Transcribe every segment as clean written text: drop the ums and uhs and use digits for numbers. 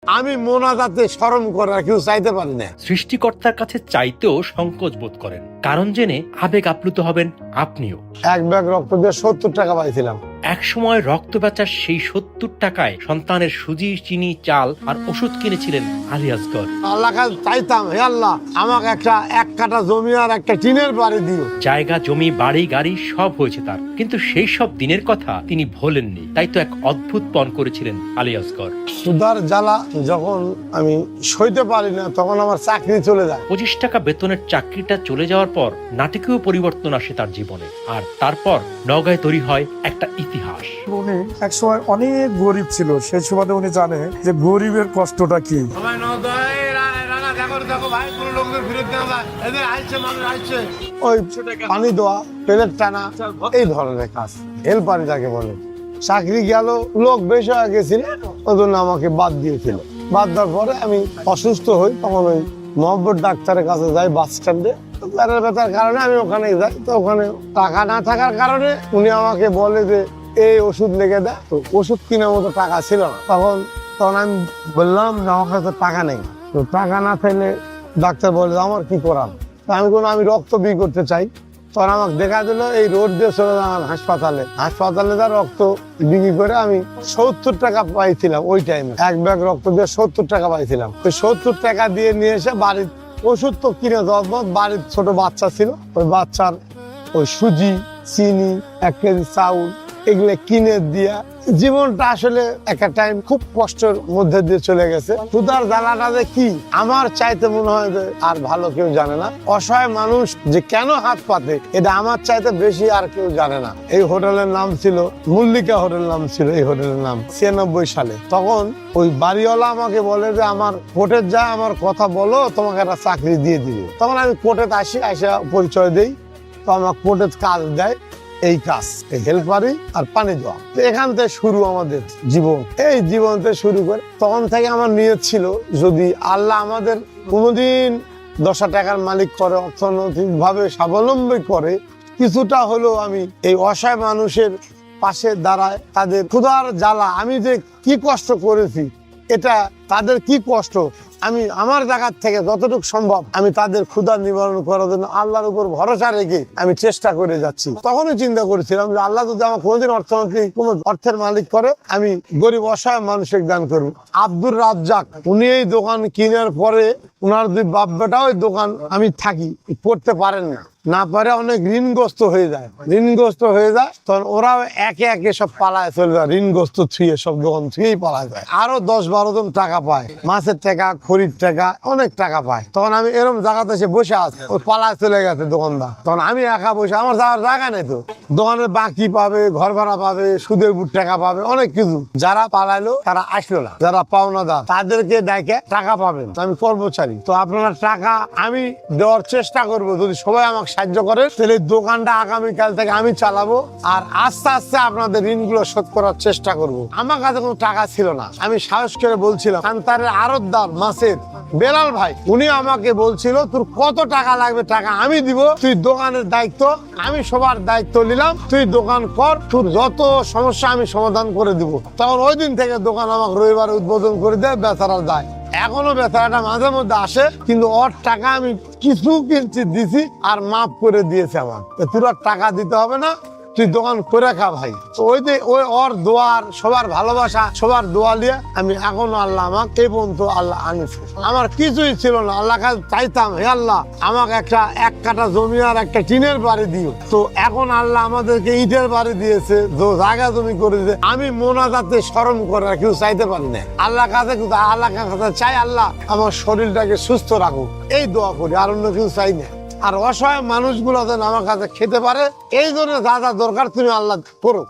আমি মোনাজাতে শরম করে আর কেউ চাইতে পারি না। সৃষ্টিকর্তার কাছে চাইতেও সংকোচ বোধ করেন, কারণ জেনে আবেগ আপ্লুত হবেন আপনিও। এক ব্যাগ রক্ত দিয়ে 70 টাকা পাইছিলাম। এক সময় রক্ত বেচার সেই 70 টাকায় সন্তানের সুজি, চিনি, চাল আর ওষুধ কিনেছিলেন আলী আসগর। আল্লাহ কাছে চাইতাম, হে আল্লাহ আমাকে একটা 1 কাঠা জমি আর একটা টিনের বাড়ি দিও। জায়গা, জমি, বাড়ি, গাড়ি সব হয়েছে তার, কিন্তু সেই সব দিনের কথা তিনি ভোলেননি। তাই তো এক অদ্ভুত পণ করেছিলেন আলী আসগর। সুদার জ্বালা যখন আমি সইতে পারি না, তখন আমার চাকরি চলে যায়। 25 টাকা বেতনের চাকরিটা চলে যাওয়ার পর নাটকীয় পরিবর্তন আসে তার জীবনে, আর তারপর নওগাঁয় তৈরি হয় একটা ইতিহাস। উনি একসময় অনেক গরিব ছিল, সেই সুবাদে উনি জানে যে গরিবের কষ্টটা কি। ওই পানি দেওয়া, প্লেট টানা, এই ধরনের কাজ হেল্পারি যাকে বলে। চাকরি গেল, লোক বেশি হয়ে গেছিল, ওই জন্য আমাকে বাদ দিয়েছিল। বাদ দেওয়ার পরে আমি অসুস্থ হই, তখন ওই মহব্বত ডাক্তারের কাছে যাই বাস স্ট্যান্ডে। প্যারের ব্যথার কারণে আমি ওখানে যাই, তো ওখানে টাকা না থাকার কারণে উনি আমাকে বলে যে এই ওষুধ লেগে দেয়। তো ওষুধ কেনার মতো টাকা ছিল না তখন। আমি বললাম যে আমার কাছে টাকা নেই। তো টাকা না থাকলে ডাক্তার বলে আমার কি করার। আমি রক্ত বিক্রি করতে চাই। তখন আমাকে দেখা দিল এই রোড দিয়ে চলে যান হাসপাতালে যা রক্ত বিক্রি করে আমি 70 টাকা পাইছিলাম ওই টাইমে। এক ব্যাগ রক্ত দিয়ে 70 টাকা পাইছিলাম। তো 70 টাকা দিয়ে নিয়ে এসে বাড়ির ওষুধ তো কিনে দেওয়া, বাড়ির ছোট বাচ্চা ছিল, ওই বাচ্চার ওই সুজি, চিনি, 1 কেজি চাউল এগুলো কিনে দিয়া জীবনটা আসলে একটা টাইম খুব কষ্টের মধ্যে দিয়ে চলে গেছে। ক্ষুধার জ্বালাটা যে কি আমার চাইতে মনে হয় যে আর ভালো কেউ জানে না। অসহায় মানুষ যে কেন হাত পাতে এটা আমার চাইতে বেশি আর কেউ জানে না। এই হোটেলের নাম ছিল মল্লিকা হোটেল নাম ছিল এই হোটেলের নাম। 96 সালে তখন ওই বাড়িওয়ালা আমাকে বলে যে আমার কোর্টে যা আমার কথা বলো, তোমাকে একটা চাকরি দিয়ে দিবে। তখন আমি কোর্টে আসা পরিচয় দেই, তো আমার কোর্টে কাজ দেয় এই কাজ, এই হেল্পারি আর পানি দেওয়া। এখান থেকে শুরু আমাদের জীবন। এই জীবন থেকে শুরু করে তখন থেকে আমার নিয়ত ছিল যদি আল্লাহ আমাদের কোনোদিন 10 টাকার মালিক করে, অর্থনৈতিক ভাবে স্বাবলম্বী করে, কিছুটা হলেও আমি এই অসহায় মানুষের পাশে দাঁড়ায়। তাদের ক্ষুধার জ্বালা আমি যে কি কষ্ট করেছি, এটা তাদের কি কষ্ট, আমি আমার জায়গা থেকে যতটুকু সম্ভব আমি তাদের ক্ষুধা নিবারণ করার জন্য আল্লাহর উপর ভরসা রেখে আমি চেষ্টা করে যাচ্ছি। তখনই চিন্তা করেছিলাম যে আল্লাহ যদি আমার কোনোদিন অর্থের মালিক করে, আমি গরিব অসহায় মানুষকে দান করবো। আব্দুর রাজ্জাক উনি এই দোকান কেনার পরে ওনার দুই বাপ বেটাও ওই দোকান আমি থাকি করতে পারেন না পারে, অনেক ঋণগ্রস্ত হয়ে যায়। তখন ওরাও একে একে সব পালায় চলে যায়, ঋণগ্রস্ত ছুঁয়ে সব দোকান ছুঁয়েই পালায় যায়। আরো 10-12 জন টাকা পায়, মাছের টাকা, খরির টাকা, অনেক টাকা পায়। তখন আমি এরকম জায়গাতে এসে বসে আছি, ওই পালায় চলে গেছে দোকানদার। তখন আমি একা বসে, আমার যাওয়ার জায়গা নেই, তো দোকানের বাকি পাবে, ঘর ভাড়া পাবে, সুদের টাকা পাবে, অনেক কিছু। যারা পালাইলো তারা আসলো না, যারা পাওনাদার তাদেরকে ডেকে টাকা পাবেন। আমি কর্মচারী, তো আপনারা টাকা আমি দেওয়ার চেষ্টা করব। যদি সবাই আমাকে সাহায্য করে তাহলে দোকানটা আগামীকাল থেকে আমি চালাবো, আর আস্তে আস্তে আপনাদের ঋণগুলো শোধ করার চেষ্টা করব। আমার কাছে কোনো টাকা ছিল না, আমি সাহস করে বলছিলাম। কান্তারের আড়তদার মাছের বেলাল ভাই উনি আমাকে বলছিল তোর কত টাকা লাগবে, টাকা আমি দিব, তুই দোকানের দায়িত্ব, আমি সবার দায়িত্ব নিলাম, তুই দোকান কর, তোর যত সমস্যা আমি সমাধান করে দিব। তখন ওই দিন থেকে দোকান আমাকে রবিবারে উদ্বোধন করে দেয়, বেচারা যায়। এখনো বেচারাটা মাঝে মধ্যে আসে, কিন্তু ওর টাকা আমি কিছু কিঞ্চিত দিছি আর মাফ করে দিয়েছে আমার। তোর টাকা দিতে হবে না, তুই দোকান করে খা ভাই। ওই ওর দোয়ার, সবার ভালোবাসা, সবার দোয়া নিয়ে আমি এখনো আল্লাহ আমাকে এই পর্যন্ত আল্লাহ আনিছে। আমার কিছুই ছিল না, আল্লাহ কাছে চাইতাম, হে আল্লাহ আমাকে একটা 1 কাঠা জমি আর একটা টিনের বাড়ি দিও। তো এখন আল্লাহ আমাদেরকে ইটের বাড়ি দিয়েছে, জায়গা জমি করে দিয়েছে। আমি মোনাজাতে শরম করে আর কেউ চাইতে পারি না। আল্লাহ কাছে চাই আল্লাহ আমার শরীরটাকে সুস্থ রাখুক, এই দোয়া করি, আর অন্য কিছু চাই না। আর অসহায় মানুষগুলো যেন আমার কাছে খেতে পারে, এই জন্য যা যা দরকার তুমি আল্লাহ করো,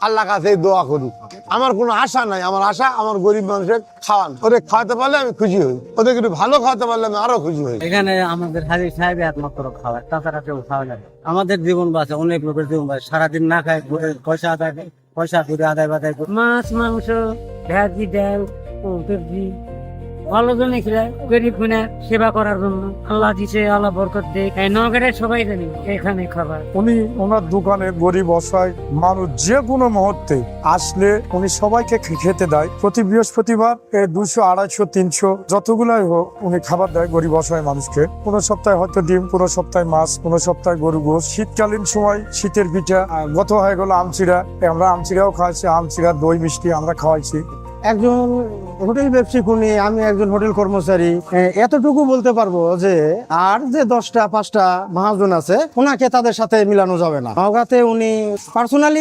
আল্লাহ কাছে এই দোয়া করি। আমার কোনো আশা নাই, আমার আশা আমার গরিব মানুষের খাওয়ান, ওদের খাওয়াতে পারলে আমি খুশি হই, ওদের একটু ভালো খাওয়াতে পারলে আমি আরো খুশি হই। এখানে আমাদের হাজি সাহেব একমাত্র খাওয়ায়, তাছাড়া কেউ খাওয়া যায়। আমাদের জীবন বাঁচে, অনেক লোকের জীবন বাঁচে, সারাদিন না খায় পয়সা করে আদায় বাদায় করে মাছ, মাংস, ভাজি, ডাল, সবজি, ভালো জন্য খিলায় গরিব গুণা সেবা করার জন্য। আল্লাহ দিছে, আল্লাহ বরকত দেয়। এই নগরের সবাই জানি এখানে খাবার। উনি ওনার দোকানে গরিব অসহায় মানুষ যে কোনো মুহূর্তে আসলে উনি সবাইকে খেতে দেয়। প্রতি বৃহস্পতিবার 200, 250, 300 যতগুলাই হোক উনি খাবার দেয় গরিব অসহায় মানুষকে। কোনো সপ্তাহে হয়তো ডিম, কোনো সপ্তাহে মাছ, কোনো সপ্তাহে গরু গোশ। শীতকালীন সময় শীতের পিঠা, গত হয়ে গেল আমচিরা, আমরা আমচিরাও খাওয়াইছি, আমচিরা দই মিষ্টি আমরা খাওয়াইছি। একজন হোটেল ব্যবসায়িক উনি, আমি একজন হোটেল কর্মচারী। এতটুকু বলতে পারবো যে আর যে 10টা 5টা মহাজন আছে ওনাকে তাদের সাথে মিলানো যাবে না। নওগাঁতে উনি পার্সোনালি